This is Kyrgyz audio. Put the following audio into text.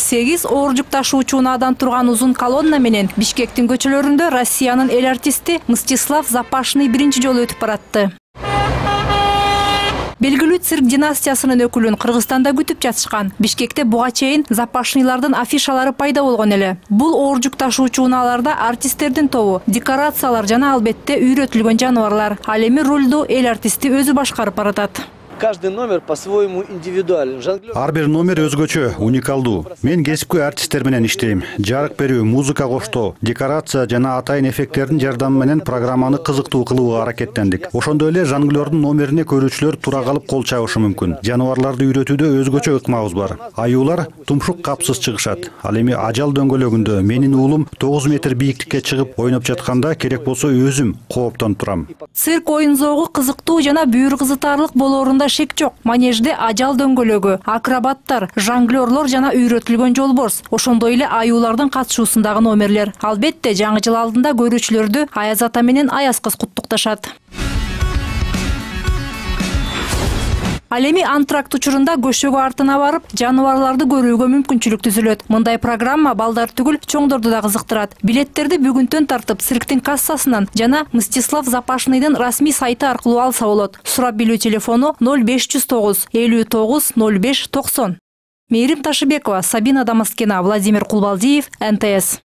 8 оор жүк ташуучу унаадан турган узун колонна менен Бишкектин көчөлөрүндө Россиянын эл артисти Мстислав Запашный биринчи жолу өтүп баратты. Белгилүү цирк династиясынын өкүлүн Кыргызстанда күтүп жатышкан. Бишкекте буга чейин Запашныйлардын афишалары пайда болгон эле. Бул оор жүк ташуучу унааларда артисттердин тобу, декорациялар жана албетте үйрөтүлгөн жаныбарлар. Ал эми рулду эл артисти өзү башкарып баратат. Каждый номер по-своему индивидуален. Ар бир номер өзгөчө, уникалдуу. Мен кесипкөй артисттер менен иштейм. Жарык берүү, музыка коштоо, декорация жана атайын эффекттердин жардамы менен программаны кызыктуу кылууга аракеттендик. Ошондой эле жонглердун номерине көрүүчүлөр тура калып кол чабышы мүмкүн. Жаныбарларды үйрөтүүдө өзгөчө ыкмабыз бар. Аюулар тумшук капсыз чыгышат. Ал эми ажал дөңгөлөгүндө менин уулум 9 метр бийиктикке чыгып ойноп жатканда керек болсо өзүм кооптон турам. Цирк оюн зоогу кызыктуу жана бүйүр кызытарлык болоорунда шек жок. Манежде ажал дөңгөлөгү, акробаттар, жонглерлор жана үйрөтүлгөн жолборс, ошондой эле аюулардын катышуусундагы номерлер. Албетте жаңы жыл алдында көрүүчүлөрдү Аяз ата менен Аяз кыз куттукташат. Ал эми антракт учурунда көшөгө артына барып, жаныбарларды көрүүгө мүмкүнчүлүк түзүлөт. Мындай программа балдар түгүл, чоңдорду да кызыктырат. Билеттерди бүгүнтөн тартып цирктин кассасынан жана Мстислав Запашныйдын расмий сайты аркылуу алса болот. Сурап билүү телефону 0509 59 05 90. Мээрим Ташыбекова, Сабина Дамаскина, Владимир Кулбалдиев, НТС.